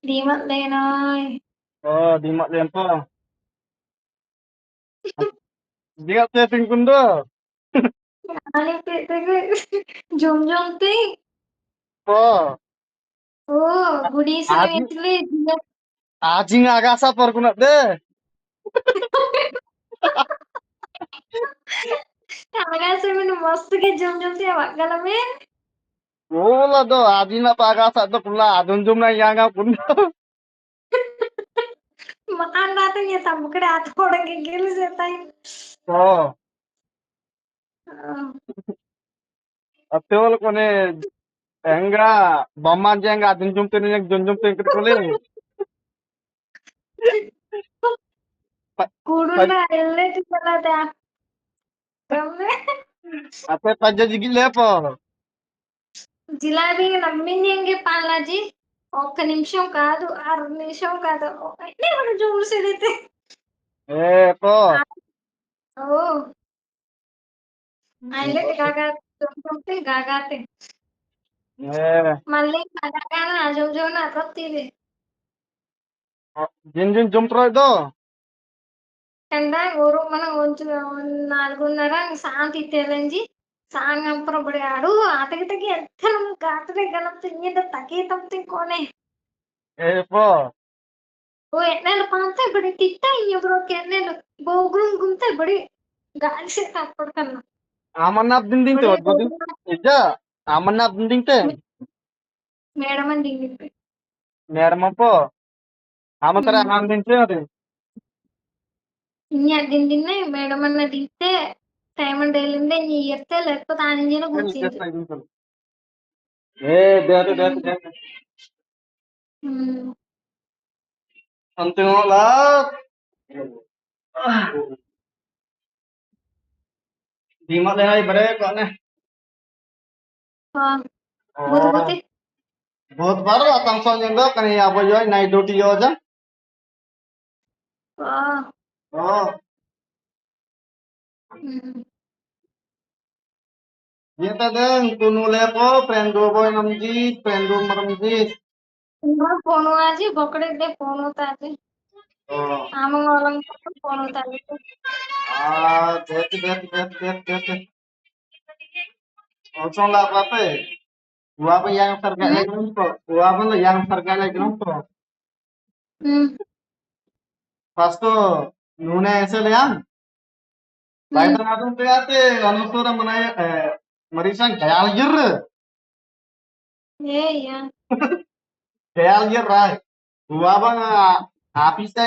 Di mặt đen ơi. Di mak lian po. Di kat setting pun do. Ani zoom zoom ting. Po. Oh, gudi sini Aji actually dia aji agasa por kunat de. tangan saya minum mesti ke zoom zoom sih awak galamin. Bola do aji na pa agasa do pula adun jum na yanga pun. Makan datanya tamu ke atau orang kayak gini saya tanya. Po. Ateol kone enga bomma jenga adun jum tin yang jum jum tin kit kuli. Kurun na elle tu चला था हमने Ape paja jigi lepo. Jalebi నమ్మింది పాలాజీ ఒక్క నిమిషం కాదు 6 నిమిషం కాదు అన్నీ మనం చూసేదైతే Po. ఓ హైలైట్ కాగా చూస్తుంటే గాగాతే మళ్ళీ కాగాన జోజోన అరొత్తిది Jin jin jum troy do. కండ ఊరు మనం కొంచెం 4:30 శాంతి తెలంజి సాంగంపురం పడిగాడు అతకి తగి ఎంత గాత్రే గణపతి ఇంత తగి తప్పి కోనే Po. ఓ ఎన్నెల పాంతే బడి తిట్ట ఇయ్య బ్రో కెన్నెల బోగుం గుంతే బడి గాలి से तापड़ करना Amanap dinding te बड़े wat godi. Ija amanap dinding te. Madam అని దిగింది Merma po. Amatara ham din te ate. ఇన్ని దిందిన్నే మేడం అన్న దిగితే టైం అంటే వెళ్ళిందే నీ ఇస్తే లేకపోతే ఆ నుంచి Kan కూర్చింది jesta idin kal. De. Anting ola. Di mak le ai bare ko ne. బుద్ధి Oh. బుద్ధి बहुत बार atang so nyendo kan ya bo yo night duty yo ja. Oh. Ye ta den tunu le po prendo boy namji prendo maramji. Phone ఆజి బొక్కడితే phone అవుతాది Oh. ఆమె వాళ్ళకి phone అవుతాది Det. Osong la apa pe. Gua apa yang terkait lagi nompo. Gua apa lo yang terkait lagi nompo. Pas to nune ese le yang. Baik tergantung te anusura manaya marisan kayal jir. A yeah Kayal jir rai. Gua apa habis te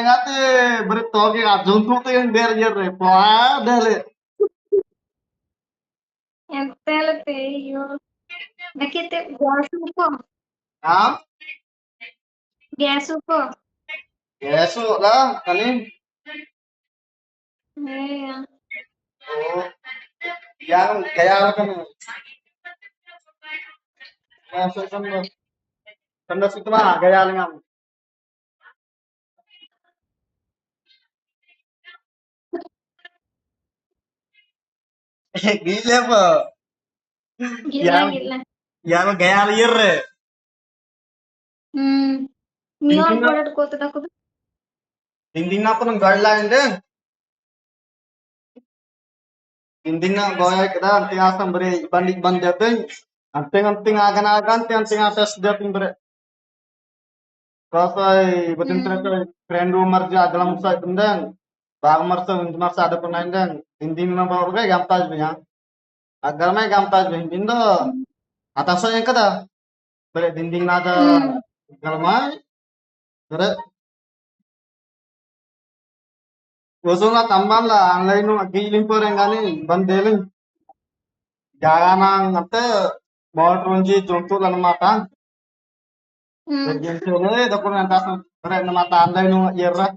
beri toge juntu te yang der jir re. Poa dele. ఎంత అయ్యో నాకైతే Ah, gas ఉప్పు yeso lah kanin. ఏ yeah Oh, yang kayal kan. Masuk kan situ mah kayal ngam. Gila po. గిల్లా Yang గిల్లా yang kayal jir re. మీ వాళ్ళు Dinding na కూడా కోతుడా dinding na po ng guideline din. Dinding na goya kada anting asam bre bandit bandatin. Anting agan anting atas dating bre. Kasai betin terasa friend rumor ja dalam sa tendang. Bang marsa marsa ada penandang. Dinding na bawa ga gampas biya. Agar may gampas biya. Dindo atas yang kada. Bre dinding na ada galmay. Bre usung na tamban la online no giling po rin gani bandeling. Gaya nang ate motor unji jungtu lan mata. Beginchele dapur nantas bre na mata andai no yerra.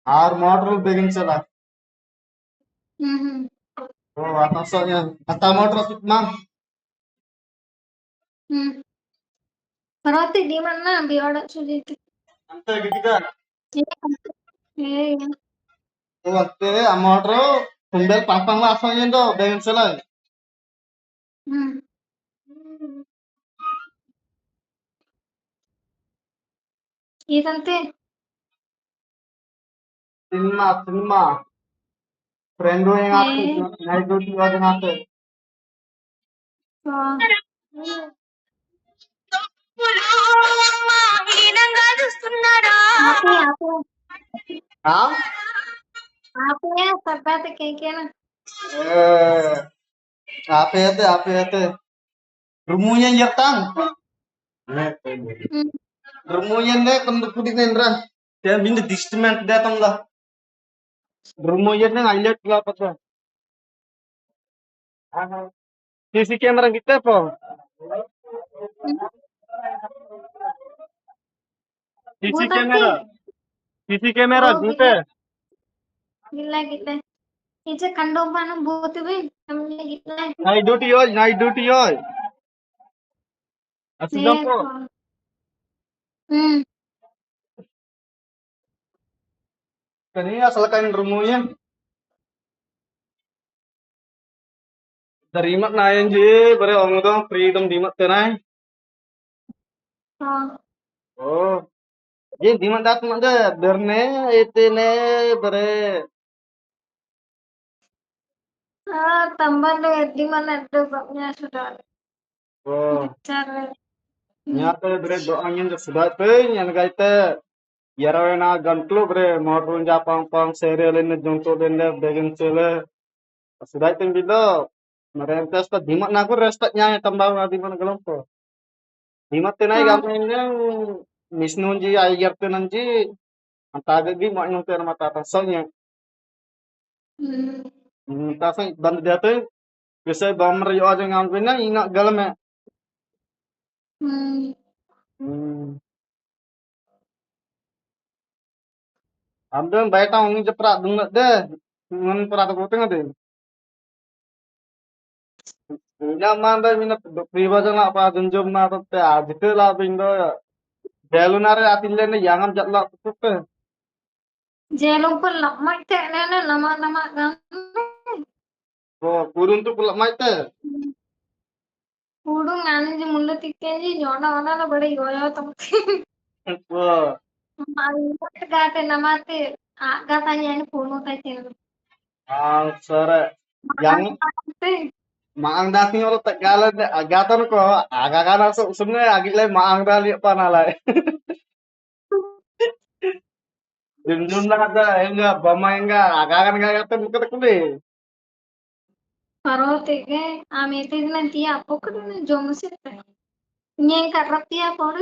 Ar motor beginchela. Oh, atas soalnya. Ata motor mam. తర్వాత ఇదేమన్నా బివాడ చూసి Ante gitu. A Oh, ate a motor tumbel pang lah soalnya do beginchela. ఇదంతే. Cinema friend yang ఏ aku naik duty lagi ngate. ఆ, ఆపే ఆపే Hah? ఆపే తర్వాత కేకేనా. Eh, apa itu? Rumunya jertang. Rumunya deh pendukung Indra. Dia bini distement datang lah. Rumunya deh ngajak lah apa tuh? CC kamera kita po. CC భూతత్తి. kamera. CC ఓ kamera గిల్ల gute. గిల్ల గిల్ల ఇచ్చే కండోపానం భూతివి నమ్మే గిల్ల. Night duty yoy. ఏ Asudam po. ఉమ్, Kanina salakain rumunya. Darimat na yan ji, bare om dong freedom dimat tenai. ఆ, Oh, ji dimat dat made berne itine bare. ఆ, తంబాలు ఎద్ది మన ఎద్దు చేస్తుంటారు Oh, ఇచ్చారు. nyata bare doangin sudah pe yan gaite 24 గంటలు bare motor japang pang serial ini jonto dende begin sele. Sudah itu bido merentes pa dimat na ko restat nya tambah na di mana galompo. Dimat tenai gamin yang misnunji ayer tenanji antagagi mo nung pero matatasonya. Tapos banda dito, kasi bomber yung aja ngambil na ina galam eh. Hmm. Ambil baik tang ngi jepra dungat deh. Ngan pra ta puting ade. Ina manda mina priva jana apa junjum na to te ajite la bindo. Belunare atille ne yangam jatla tutte. జేలుంపుల్ నమ్మైతే నేను నమ నమ Oh, kurun tu pula mai te. కూడు నానించి ముందు తిక్కేసి జోడ వడాల బడి యోయోతం Oh, గాతే నమాతే గాతాని అని పూర్ణ తినదు sore. Yang maang dati orang Tegalan agatan ko agakan sebenarnya agile maang dali panalai. Junjun na kada enggak bama enggak agakan gagatan bukan kuli. పర్వతికి ఆమె తీసిన తీయ అప్పొక్కడు జొమ్ము నేను కర్రప్పియ పోడు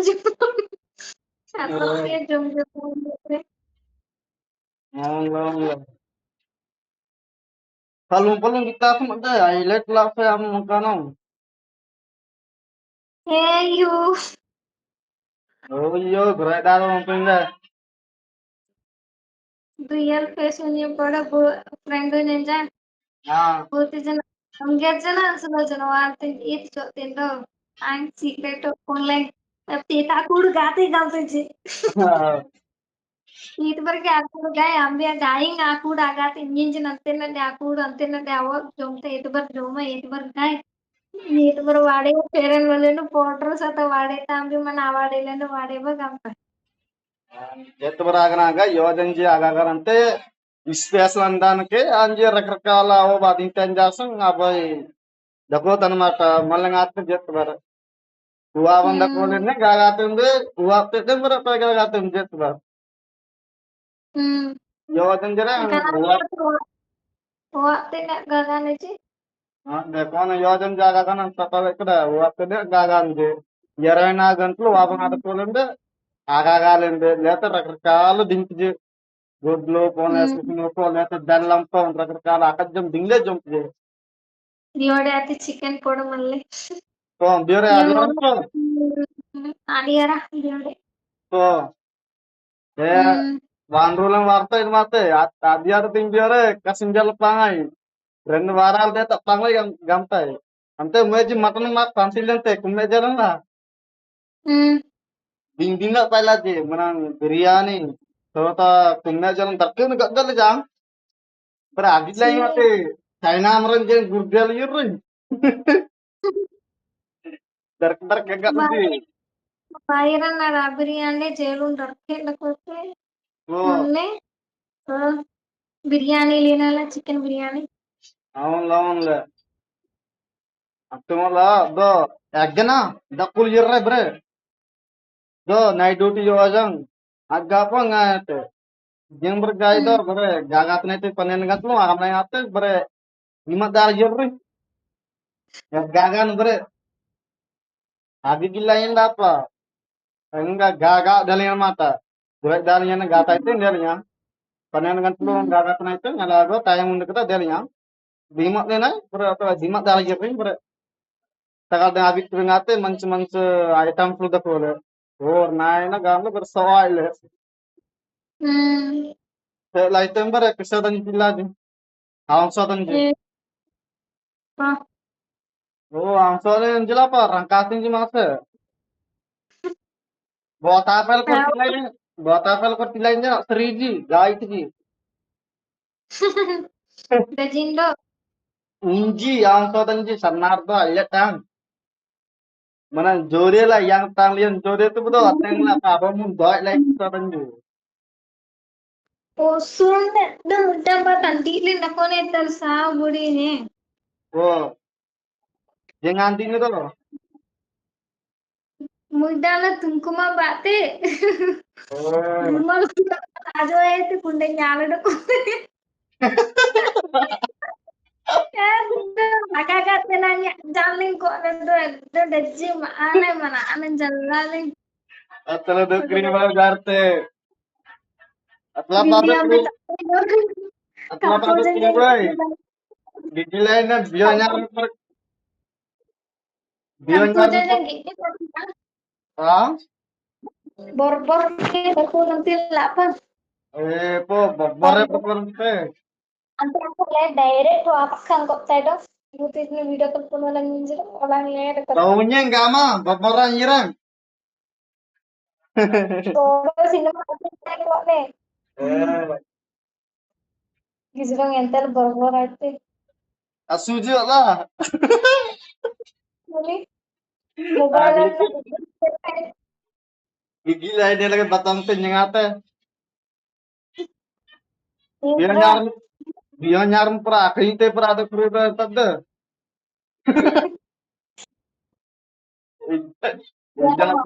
కర్రప్పియ జొమ్ము Palung-palung kita pun ada highlight lah saya mengkanong. ఏయు Oh iya, beredar umpamanya. Real face చెప్పాడు ఫ్రెండ్ నింజా Nah, పూర్తి జన ಹಂಗೆ ಜನ ಅನ್ಸಲ್ಲ ಜನ ವಾರ್ತೆ ಈತ್ ಜೊತೆಂದು ಆಂಗ್ ಸೀಕ್ರೆಟ್ ಆನ್ಲೈನ್ ತೀತಾ ಕೂಡು ಗಾತೆ ಗಾಲ್ತೈತಿ ಈತ ಬರ್ಗೆ ಆಕೂಡು ಗಾಯ ಅಂಬಿ ಗಾಯಿಂಗ್ ಆಕೂಡು ಆಗಾತ ಇಂಜಿನ್ ಅಂತಿನದೆ ಆಕೂಡು ಅಂತಿನದೆ ಅವ ಜೊಮ್ತೆ ಈತ ಬರ್ ಜೋಮ ಈತ ಬರ್ ಗಾಯ ఈత బరు వాడే ఫేర్ అండ్ లవ్లీ పౌడర్ సత వాడైతే అంబి మన వాడేలేను వాడేవో గంప ఎత్తు బరాగనాగా యోజంజి agagan అంటే స్పేస్ అందానికి అంజి రకరకాల బాధించం చేస్తాం అబ్బాయి దకోత్ అనమాట మళ్ళీ ngatur jet bar. Uwa banda kolene gagatunde uwa tete berapa gagatum jet bar. Yojanjira uwa tidak gagan aja dekona yojan jagagan tapal ikkada uwa tete gaganje 24 గంటలు వాపం ఆడుకోవాలంటే ఆగాగాలండి లేకపోతే రకరకాల దించి గుడ్లు పోనేసుకుని లేకపోతే బెల్లంతో రకరకాల అకజ్జం దింగే జంపు దివాడే అయితే చికెన్ పొడి మళ్ళీ ಬೇರೆ ಅದಿರಂತ అడిగారా దివాడే ఏ వానరులం వార్త ఇది మాతే అదియారు తిండియారు కసింజల పాంగాయి 2 వారాలు దేత పాంగాయి గంతాయి అంతే మేజి మటన్ మా పంసిలంతే కుమ్మేజలం నా ding ding nggak pala je menang biryani తర్వాత కుమ్మేజలం దక్కని గద్దలు జా మరి అగిట్లా అయితే చైనా అమరం je గుర్దెలు ఇర్రు దర్క దర్క గద్దది Bayar na biryani jailun darte lakote ఓ మొన్నే బిర్యానీ లేనాలా చికెన్ బిర్యానీ అవునులే అవునులే అత్తమల్ల దో ఎగ్గనా దక్కులు jirre bre do night duty jo ajang agga apa ngate jeng bergai do bre gagat nete panen gatlo agam na ate bre lima dar jirre ya gagan bre agi gilain apa enggak gaga dalin mata bre dalin gata itu dernya panen gatlo gagat na itu ngalago tayang unde kita dernya lima ne nai bre apa lima dar jirre bre takal da abit ngate manche manche item flu da kole or naina gamlo ber soile la item bre kisadan pillaji Angsotanji. Oh, angsotan Angela pa rangkatin ji mase. Buat apel kortilain ja seriji, gait ji. Dajindo Unji angsotan ji sanardo ya tang. Mana jore lah yang tang lian jore tu betul ateng lah apa mun doi lah angsotan ji. వస్తుండే ముట్టబ్బా కంటికి నక్కునే తెలుసా గుడిని Oh, jangan tinggal tu. ముడ్డాల తుంకుమ బాతే Oh. రుమాలు తాజో అయితే కుండే ஞானడు agak-agak nanya jaling kok itu daji mana mana aneh jalan Atala do kriwa garte. Atla bili pada kri, sampai atla kapo pada kri jadi boy. Digilain na biar kapo nyar jadi gitu ah. bor-bor aku nanti apa Po, bare pagkante. అంటే అసలు direct పక్కన కొత్తాడు తీసిన video కలుపుకున్న వాళ్ళని మించడం అలాగే Taunya enggak mah, baperan nyirang. Cinema Eh, గిజడం ఎంత బొరబొర అయితే asujo lah. మళ్ళీ Ah, mobile gigi lah ini lagi batang nyengate. Biar nyarm pra, kite pra ada kru tade. Jangan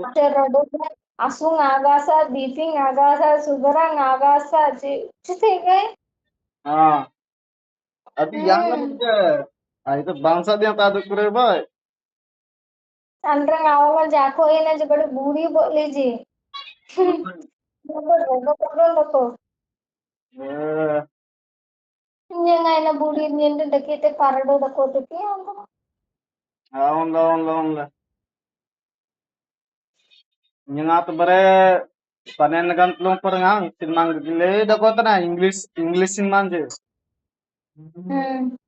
Asung agasa, beefing agasa, sugarang agasa, cute ah, tapi yang lagi ah itu bangsa dia tak ada kru boy. Under गाँव में जाको ही ना जो बड़ी बूढ़ी बोली जी देखो Eh, yang ना बूढ़ी नींद डकीते पारडो डको देखी lah. Nyengat bare panen kan pelung perengang sinmang gile dakota na English sinman je.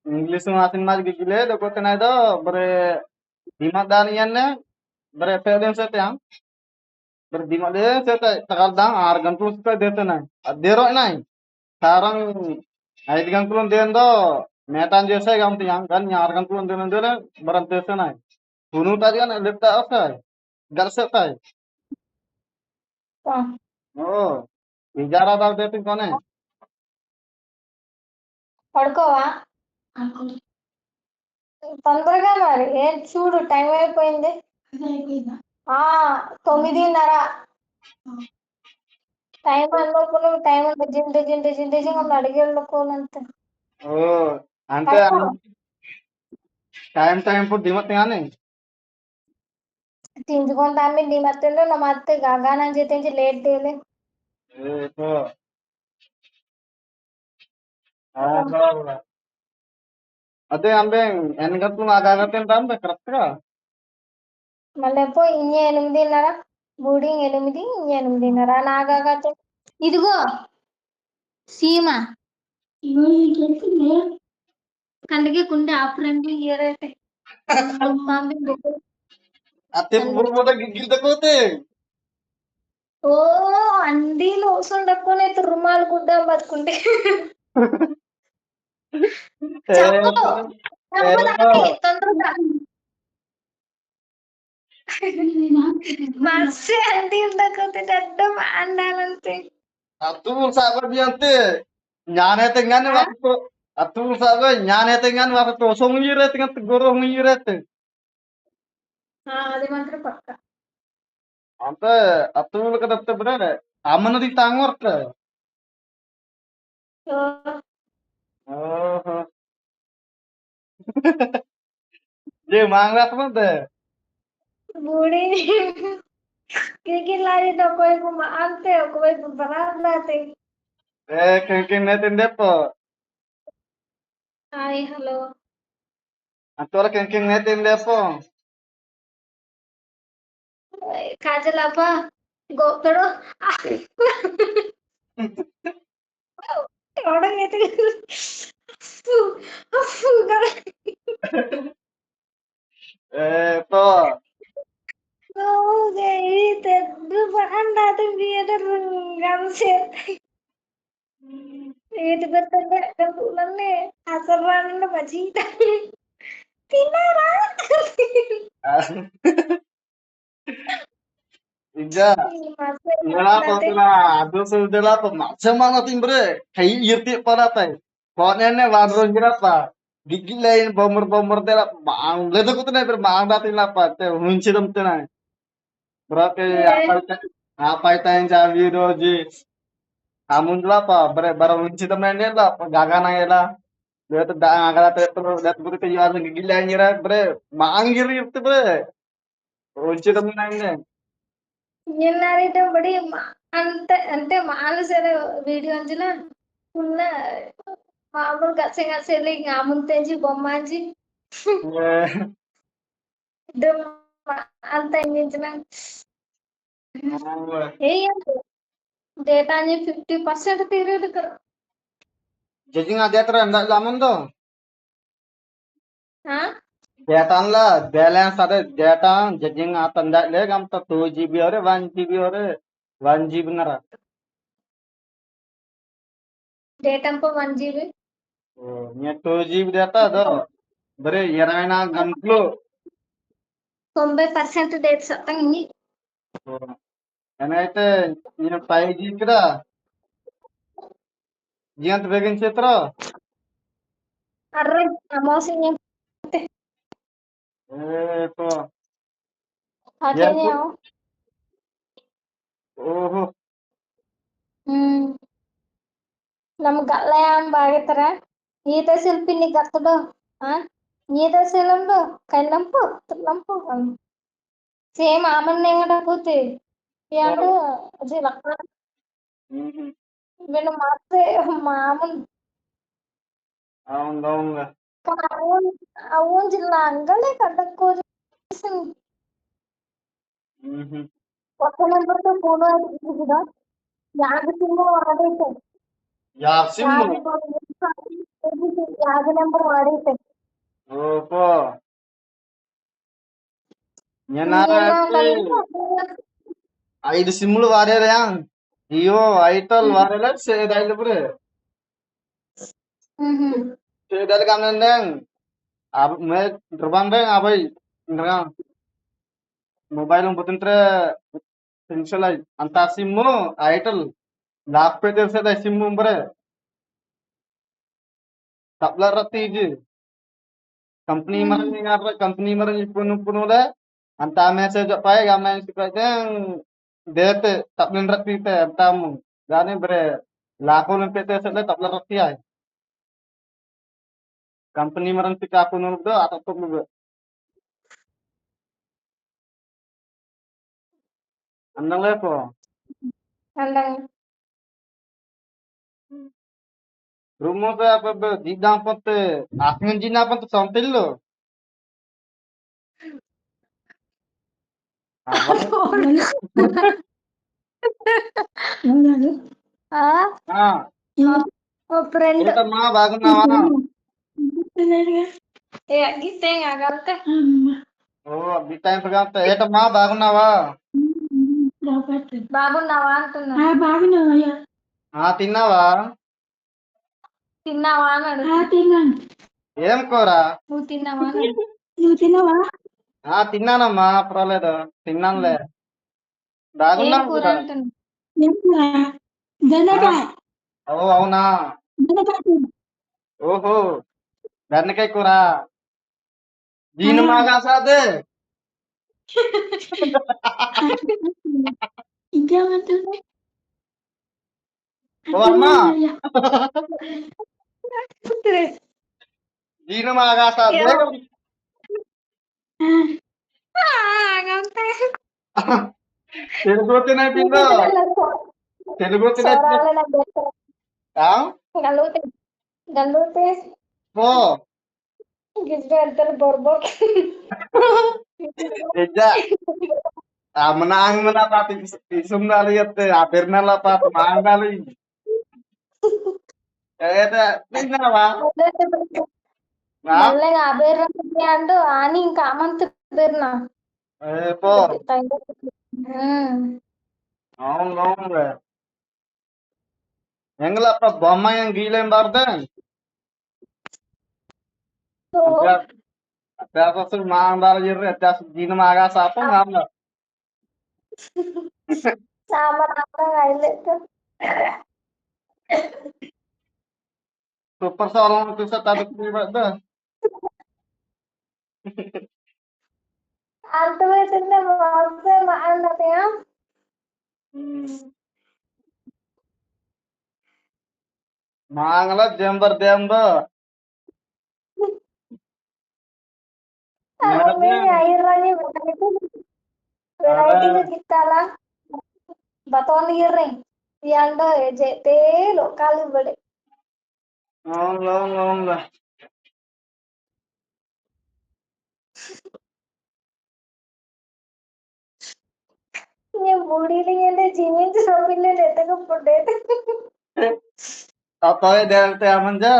English masin mas gile dakota na do bare dimat danian ne bare peden se yang bare dimat de se takal dang ar gantul se dete na adero nai sarang ait gantul den do metan jese gam tiang kan nyar gantul den den baran tese nai tunu tadi kan lepta asai gar se tai oh ijara dar dete kone పడుకోవా తొందరగా మరి ఏం చూడు time అయిపోయింది 9:30 time అనుకోను time జింటి జింటి జింటి జింటి అడిగి వెళ్ళుకోనంతే oh ante time pun dimat tingane తించుకుంటాను నీ మత్తుండే నా మత్త గగాన చేతించి లేట్ తేలే itu ah ade ambeng engat lu agak-agatin tambe kerja మళ్ళీ పోయి ఇన్ని 8:30 బూడింగ్ 8 ఇన్ని 8:30 నాగాగా ఇదిగో సీమ కండికి కుండే ఆ ఫ్రెండ్లీ ఇయర్ అయితే ate buru-buru gigil takote ఓ అండీలో వస్తుండక్కునే రుమాలు గుడ్డ బతుకుంటే చెప్పు eh తొందరగా మస్తు అంటి ఉండకపోతే పెద్ద అండాలంతే Atul sabar dia ante. Nyane tengan waktu tu. Atul sabar nyane tengan waktu tu. So mengirat dengan tegoro mengirat. అది మాత్రం పక్క Ante atul kada te benar. Aman di tangor ke. Oh. Je mangrat mate. Budi కికిలాడితే ఒకవైపు అంతే ఒకవైపు బరాబర్ Kengkeng netin depo. Hi hello Atul kengkeng netin depo. Kajal అప్ప గోతడు ఎవడైతే To. తెద్దు అందాత theatre కలిసి ఏది పెద్దంటే పూలన్నీ అసలు రాకుండా బజ్జీ తిన్నారా Ija. Wala pa sila. Atul sudela pa. Macam mana timbre. Kayak irti pada tay. Kau nene wadron jira pa. Gigil lain bomber tela. Bang. Ledo kutu na ber bang dati la pa. Te hunci dam te na. Berarti apa itu yang jawi doji. Amun la pa. Ber hunci dam na la. Gaga na ela. Lihat dah agak te terus lihat kutu te jual gigil lain jira. Manggil irti bre. Hunci dam na ini. నిన్నారైతే బడి అంత అంటే మానసర video అంచిన ఉన్న మామూలు గసెళ్ళి ఆముంతేంచి బొమ్మాంచి అంత ఎంగించిన ఏ data అని 50% తీరేది Jajing ada terendah zaman tu. ఆ Data la balance ada data judging atanda le gam ta 2 GB ore 1 GB ore 1 GB nara. Data 1 GB Oh, nya 2 GB data do. Bare 24 గంటలు. 90% date సత్తం ఇన్ని ఏనైతే నేను 5G కదా. జీంత Begin చిత్ర. Array అమోసింగ్ ఏ తో. అట్లనే ఓహో. ನಮ್ಮ ಗಲ್ಲಯಾಮ್ ಬಾಗೈತರ ಈತ ಶಿಲ್ಪಿನಿ ಗತ್ತಡು ఈత శీలంలో కళ్ళంపు తుల్లంపు సేమ్ ఆమన్న ఎంగడపోతే ఏమంటే అది లక్క వీళ్ళు మాస్తే మామూలు అవును అవును జిల్లా అంగలే కట్టకో కొత్త నెంబర్తో ఫోన్ కూడా యాభై సిమ్ వాడైతే యాసిమ్. యాభై నెంబర్ వాడైతే ఓహో. నేనారా 5 సిమ్లు వాడారా. Jio ఐటల్ వాడారా సేదైలు బ్రే. Sedal kami neng, me terbang deng abai, ngerang. Mobile umputin tre, pensilai, anta simu, aitel, lape ter sedai simu bre. Tapla rati ji, company marang ngarra, company marang ipun le, anta message pai, gamen sipai deng, dete, taplin rati te, tamu, gane bre, lapo lempe ter sedai tapla rati ay. Company marang tika akun do atau tuh lu. Andang lepo. అందంగా Rumah pe apa be di dapat te akhirnya jina apa tuh sampil lo. Apa? Ah, friend eta ma bagunawa. గీతే కాగలితే Oh, di time pegante eta ma bagunawa. బాగున్నావా అంటున్నా Ah, tinawa. తిన్నావా అని అడుగు Em kora. నువ్వు తిన్నావా అని నువ్వు తిన్నావా తిన్నానమ్మా పర్వాలేదు తిన్నానులే ఏం బాగున్నాను కూర కూడా అంటున్నా? ఆ, బెండకాయ ఓ అవునా బెండకాయ కూర. ఓహో బెండకాయ కూర ఆ, దీని మాగా సాదే ఇంకేమంటుంది ఓ అమ్మా అర్థమైందయ్యా. దీని మాగా సాదే ఆగంతే తెలుగు తినైపోయిందో తెలుగు తినైపోయింది సోరాలే నాకు తెలుసు. ఆ గలుగుతే గలుగుతే పో గిజ్జు పెడతారు బొర్బొర్ Eja, menang menang tapi isum kali ya teh, hampir nala pak mang kali. Ada tinggal apa? Nah, మళ్ళీ ఆ బేర్ అండు అని ఇంకా అమంత బేర్నా po, Hmm. ngomong ngomong deh. Yang apa bomba yang gila yang barden? So, Ada apa sih mang bar jir, ada jin maga sapo nggak? sama apa highlight tuh. Super soalnya itu saya tadi pribadi deh. అర్థమవుతుందే మాసే అన్నదయా Mangala jember dembo. అవన్నీ Ngadepnya, అయ్యరాని variety ada గిట్టాలా బతోన్ ఇర్ring యాండో జెతే లోకాలు ఇవ్వడే ngomong ngomong ngomong deh. నేను మూడీలు అంటే జీవించిన పిల్లలు ఎత్తకపోతే Tato ya dari teh aja.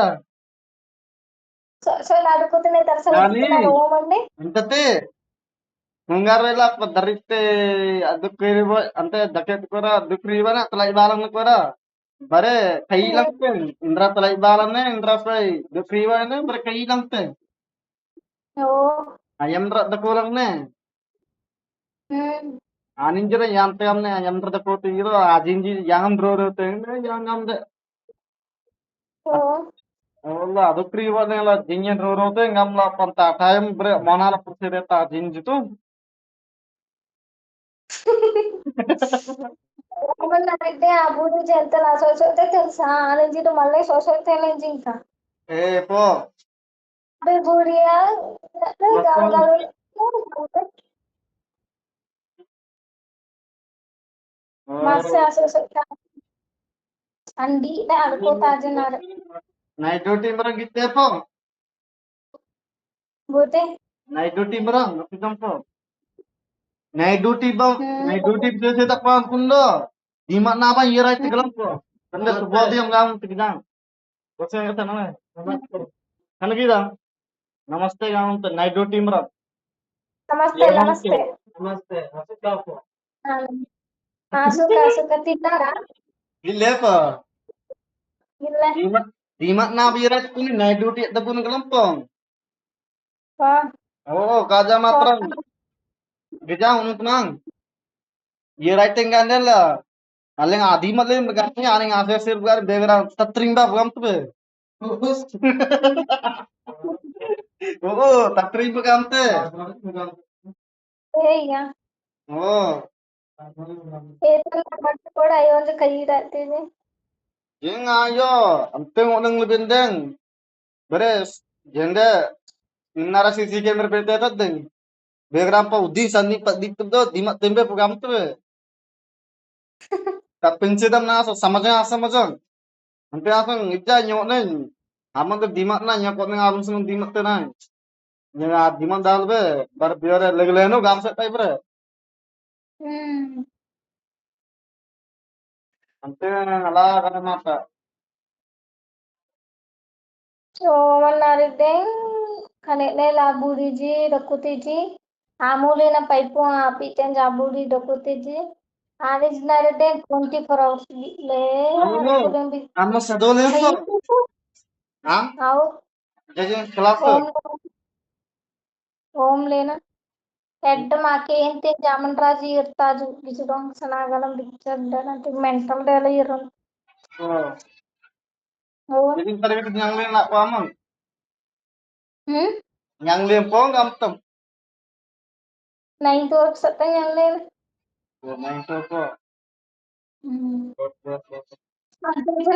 Social ఆడుకుతున్న తరసలు Nani, ఎత్తుతున్నారు ఓమండి entete. Mungarela padarite aduk kiribo ante daket kora aduk ribana telai balang kora bare kailang te indra telai balang ne indra sai duk ribana bare kailang te ఓ ayam dra dakulang ne aninjira yante amne ayam dra dakoti giro ajinji yangam dro ro te yangam de ఓ Allah aduk ribana la jinya dro ro te ngam la panta time bare monala pusire ta jinji tu ఏమన్నారంటే ఆ బూడి ఎంత social తెలుసా ఆ నుంచి ఇటు మళ్ళీ social నుంచి ఇంకా po అవి బూడియా Masuk. మస్తు Oh. సోషల్ అండి ఆడుకోతాజన్నారు Night duty barang gitu po. పోతే Night duty barang, nakita po. Night duty bang, night duty bisa tak pang kundo. Di mana apa ira itu gelam po. Kanda sebuah dia ngam tigdang. Bose yang kata nama. Kan kita. Namaste ngam tuh night duty barang. నమస్తే నమస్తే Namaste. Masuk kau po. సుఖ తిన్నారా Gile po. ఇల్లే Di mana apa ira itu ni night duty tak pun gelam po. Oh, kaja matrang. Gejang unut nang. Ira itu enggak lah. Aling adi maling begani aling asesir begar begar tatring ba buam tu be. Oo, tatring begam te. ఇక Oh, ఏదో బట్టు కూడా అయ్యో కయ్యి jeng ayo, anteng oneng lebendeng. Beres, jende nara sisi kamera bete tadeng. Begram pa udi sani pa dik do dimat tembe buam tu be. Tak pencidam na so samajang. Ante asang ija nyok neng. Amang ke dimat na nyok neng alum seneng dimat te nang. Nya dimat dal be, bar biore legleno gam set tai bre. Ante ala kana mata. సోమన్నారంటే connect లాబూడిజీ డొక్కుతీజీ ఆమూలైన pipe పీటన్ జాబూడి డొక్కుతీజీ ఆడిజినారంటే 24 hours లే Ano, ano sa dole po? Ha? అవు Jadi kelas ఓం ఓం లేనా Head makin zaman raji irtaju gitu dong senagalam bicara dan nanti mental dela irun. Oh, Oh, jadi tadi itu yang lain nak pamang. hmm? Yang lempong gampang. Nah itu setanya lel. Oh, main itu kok. Hmm. Buat. Ada bisa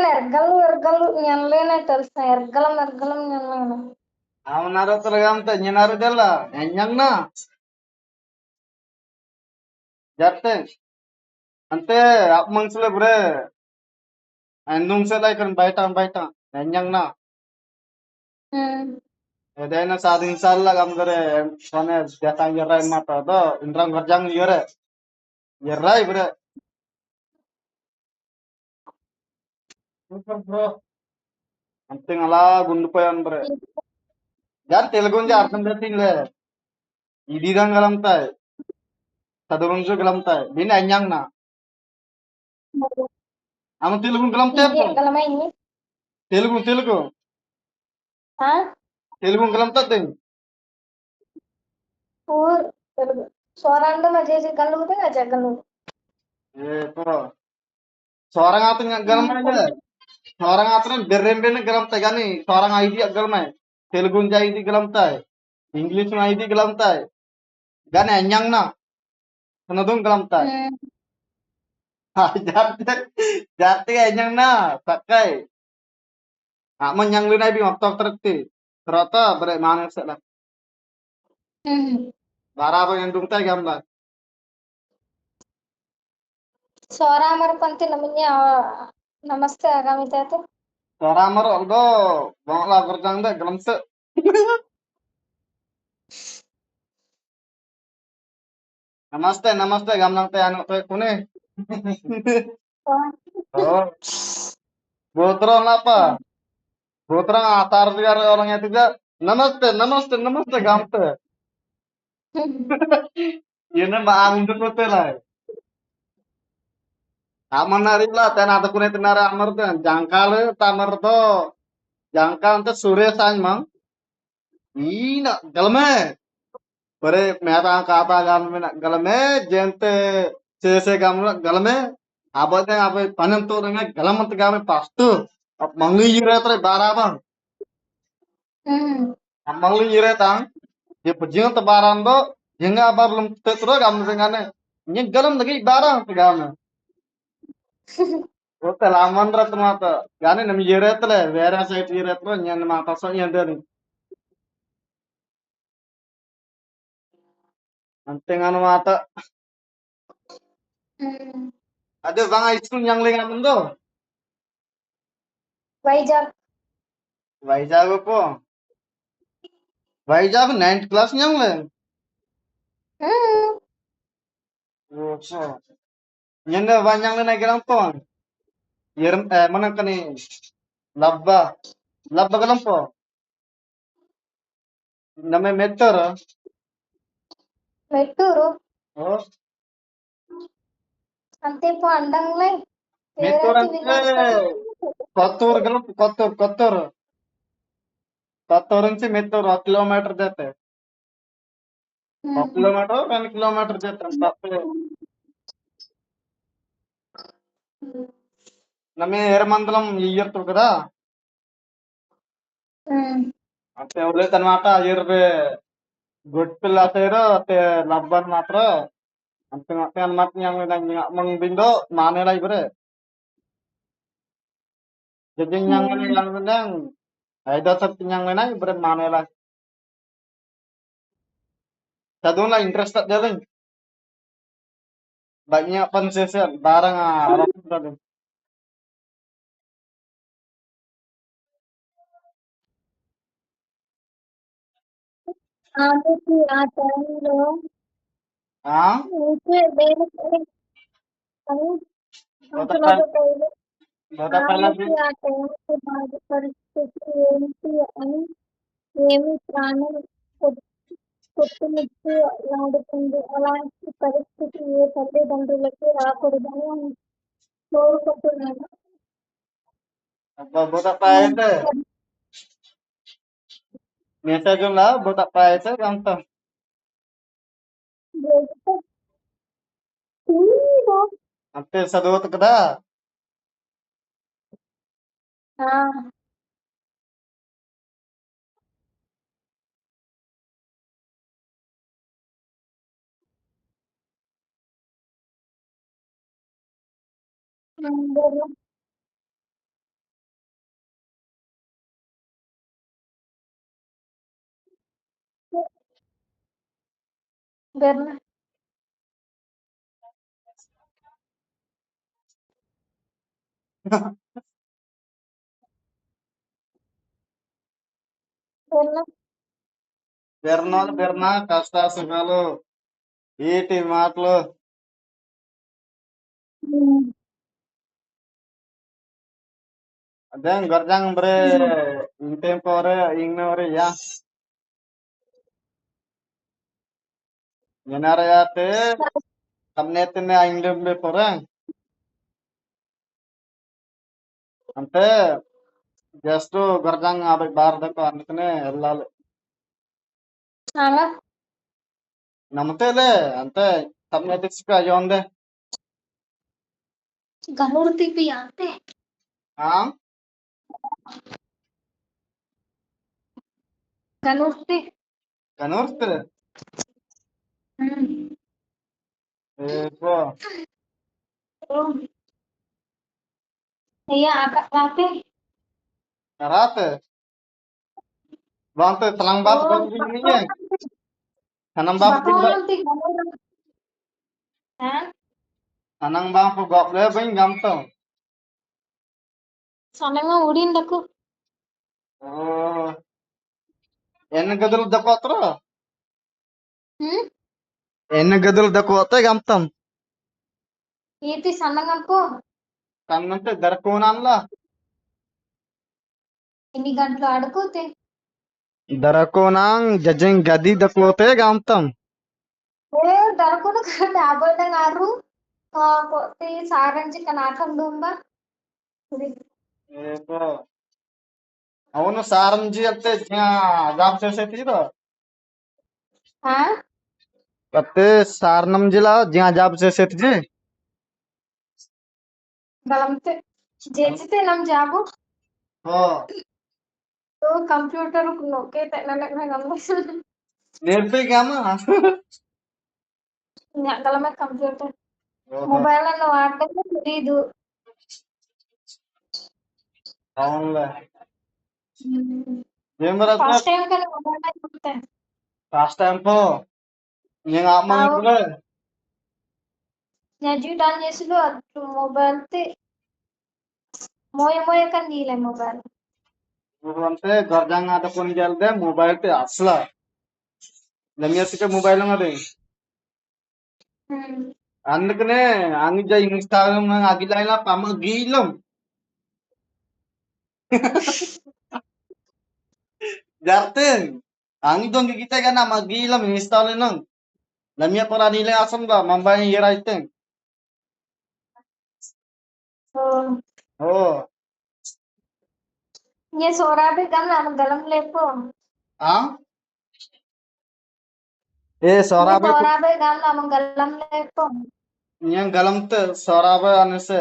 ergalu nyalena terus ergalam nyalena. Amanaro tergam teh nyenaru dela. Enyang na. Jarte. Ante apmang sule bre. Andung selai kan baita. Enyang na. Hmm. ఏదైనా సాధించాలా గందరే కొనే జతాంగ్ ఎర్ర మాట్లాడో ఇంద్రం గర్జంగ్ ఎర్ర ఇబ్రే super bro అంతింగ్ అలా గుండిపోయాను బ్రే యార్ తెలుగు నుంచి అర్థం చేతిలే ఇది గలంతాయి చదువు గలంతాయి దీన్ని అన్యాంగ్ నా ఆమె తెలుగు గలంతే Ini ergalama ini. Telugu Hah? Telugu గలంతా Pur. Suara anda masih galu tuh nggak galu. ఏ బ్రో సోరంగ్ ఆతంగ్ గలమైనా సోరంగ్ ఆతంగ్ బెర్రెంబెన్ గలంతాయి కానీ సోరంగ్ ఐది గలమాయి తెలుగు నుంచి ఐది గలంతాయి ఇంగ్లీష్ ఐది గలంతాయి కానీ అన్యాంగ్ నా Penodong kelamtai. Hmm. Jarte, jarte anyang na, sakai. Amon yang lunai bing waktu terti. Terata bere mana sekla. Hmm. Baraba yang dungtai gambar. Suara amar panti namanya namaste agami tete. Suara amar aldo, bang la kerjang deh gelamse. Namaste gamlang teh anak teh kune. Oh. Oh, botron apa? Botron atar biar orangnya tidak. Namaste gamte. Ini mah angin tuh lah. Amanarilla tenata kune tenara amartan jangkal tamarto jangkal ante suresh mang ina galme pare meta kata galme galme jente cese galme galme abate abe panem to dengan galamant galme pastu mangli yire tre barabang Hmm. mangli yire tang je pejing te barando jenga abar te tro galme tengane nyen galam lagi barang te galme okay లామండ్ర తర్వాత కానీ నమ్మి ఏరేతలే వేరే site ఏరేతలో నేను మా తసం ఏంటని అంతేగానమాట Hmm. అదే బాగా ఇచ్చుకుని yang ముందు Wajar. వైజాగ్ పో Vizag 9th class yang Hmm. So నేను banyak naik gelang po yerim mana kani labba labba gelang po namanya meter Meturu. oh Ante po andang lay. meter Terati అంటే binasa. కొత్తూరు gelang కొత్తూరు నుంచి మెత్తూరు 1 kilometre జతే 1 Hmm. Kilometre 2 kilometre జతే తప్పే ನಮಗೆ ಏರಮಂಗಲಂ ಇಯರ್ತು కదా Hmm. అంటే ఎవరైతే అనమాట ఇరవై గొట్టిల్ల సేరు te labban matra అంతే అంతే అనమాట yang bindo manela ibre jadi yang nang ada satu yang lain ibre manela saduna interest tak jalan banyak pensesian barang orang tadi ఆమెకి ఆ టైంలో ah ఊరికే వేరే అని bota pala అంటున్నది bota pala ఆమెకి ఆ టైంలో బాధ పరిస్థితి ఏంటి అని ఏమి ప్రాణం కొట్టుమిట్టు లాడుతుంది అలాంటి పరిస్థితి ఏ తల్లిదండ్రులకి రాకూడదని కోరుకుంటున్నాను bota pala itu message lah bota pala itu gampang Gitu. Iya. Ante sadot kada. Ah, bener. Bener. Bener. బెర్నా కష్ట సుఖాలు ఈటి మాటలు Hmm. అదే గొర్జాంగ్ బరే ఇంటేం పోరే ఇంగ్నవరే యా ఎనారయాతే కమ్నేతినే ఇంగ్లే పోరే అంటే జస్ట్ గొర్జాంగ్ అబ్బాయి బారదకు అందుకనే వెళ్ళాలి Alah, నమ్మతేలే అంటే కమ్నేటిక్స్ అయ్యోందే ganur TV ante. ఆ Ganur TV. కనూర్తే Hmm. ఏపో Oh, iya agak rapi. కరాతే బాంతే తలంగ్ బాప్ Oh, గంగినియే తనం బాప్ bakal గింద nanti ganur. Hah? తనం బాప్ గొప్లే బై గంతం Soalnya mah udin daku. ఓ ఎన్ని గదులు దక్కోత్ర Hmm? ఎన్ని గదులు దక్కోతే గంతం Itu sana ngapo? కన్నంటే దరకోనాన్లా Ini gantlo adukote. దరకోనాంగ్ జజింగ్ గది దక్కోతే గంతం Darko na kada abal na ngaru. Kok ti saran si kanakam dumba. ఏపో అవును సారంజీ అంటే జాబ్ చేసేది Hah? అత్తే సారణం జిల్లా జాబ్ చేసేది Dalam te. Jejite nam jago. ఓ तो कंप्यूटर नोके teknologi na gambar. నేర్పిగామా Nggak dalamnya computer. ఓహో Mobile లో వాడటం తెలీదు. అవునులే ఏం రాదు ఫస్ట్ టైం కానీ మొబైల్ చూస్తే ఫాస్ట్ టైం పో నేను అమ్మ ನಾವು ఇప్పుడు ಎಜುಟ್ ಆನ್ చేసిలో ಅದು మొబైల్ తే మోయ మోయ kan నీలే మొబైల్ ఇప్పుడు అంటే గొర్జంగా ఆట కొని వెళ్తే మొబైల్ అసలు లంగేసికే మొబైల్ మరి అందుకనే అంగ Instagram అగిలైనా పమ్మ గీలం jarte ang dong kita kan magilam install nang lamia para nila asam ba mambay ira iteng oh ये सोरा भी गम ना गलम लेपो ah eh ये sorabe सोरा भी गम ना गलम लेपो yang galam te sorabe anese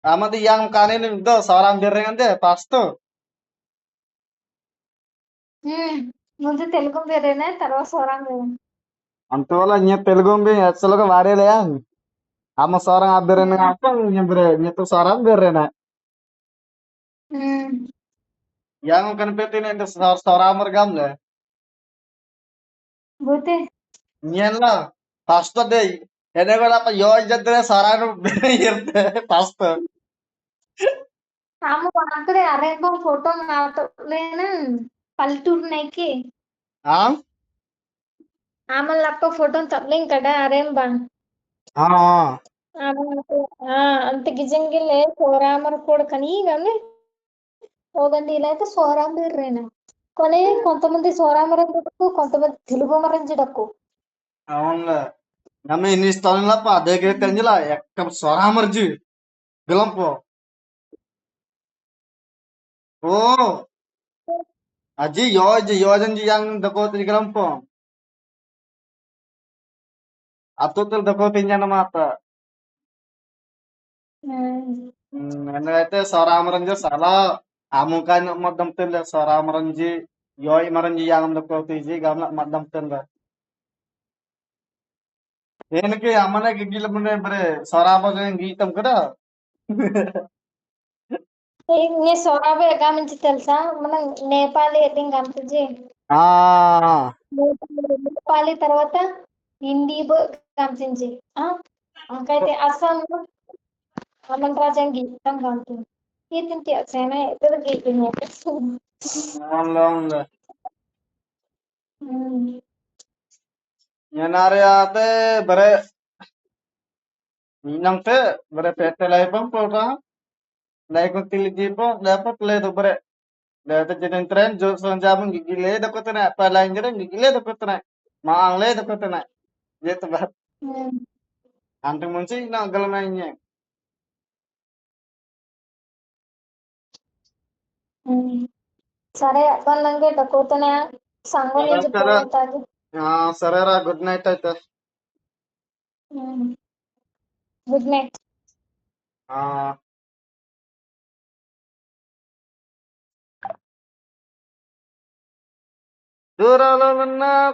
amadi yang kanin do soram birengande pasto ముందు తెలుగు వేరేనే తర్వాత సోరా వేరే అంతవల్ల nya telgombe asaloga varele yang ama sorang abirene apa nya bre nya tu soram birena yang kan petin ende soramar gamle బూతే nyen la pasto dei ene gala pa yo jadre soram irte pasto ఆమె అక్కడే అరేంబం photo నాతో లేనా పల్లెటూరు Nike ah ఆమె లప్ప photo తప్పలేం కదా అరేంబా ah అంత గిజంగిలే సోరామర కూడా కానీ కానీ ಹೋಗಂడి ఇలా అయితే సోరాంబిర్రేనా కొని కొంతమంది సోరామరం జిడక్కు కొంతమంది తెలుగు మరం జిడక్కు అవునులే నమ్మ ఇన్ని ఇస్తాను లప్ప దగ్గర కంజిలా ఎక్కడ స్వరామర్జీ బిలంపో ఓ అజి యోజన్ జి యంగ్ దకోతి గిలంపో అతుతులు దక్కువతిందన్నమాట. Endahite soramuranji sala amukan madam tilla soramuranji yoi maranji yang dakkotiji gamla madam tilla. దేనికి అమ్మనే గిగ్గిలమునే బరే సొరాబోజం గీతం కదా. నీ సొరాబే ఎగా నుంచి తెలుసా మనం నేపాలి అయితే ఇంకా అంతజీ ఆ నేపాలి తర్వాత హిందీ గమనించి ఇంకైతే అస్సాం అమన్ రాజన్ గీతం గమనించి గీతం సేనా ఎదురు గీతం అవునులే నేనారియాతే బరే నేనంతే బరే పెట్టలేపం పోటా లేకుంటే తిలిగిపం లేకపోతే లేదు బరే లేకపోతే జనంత్రేన్ జోసం జాబం గిగిలే దక్కుతున్నాయి పలాంజరే గిగిలే దక్కుతున్నాయి మాంగ్లే దక్కుతున్నాయి జీత బాత్ అంతకు ముంచి నా గలమైంది. సరే అబ్బందంగా డక్కుతున్నా సంఘం సరే నుంచి సరే పోతాది. సరేరా గుడ్ నైట్ అయితే. Good night. దూరాలో ఉన్న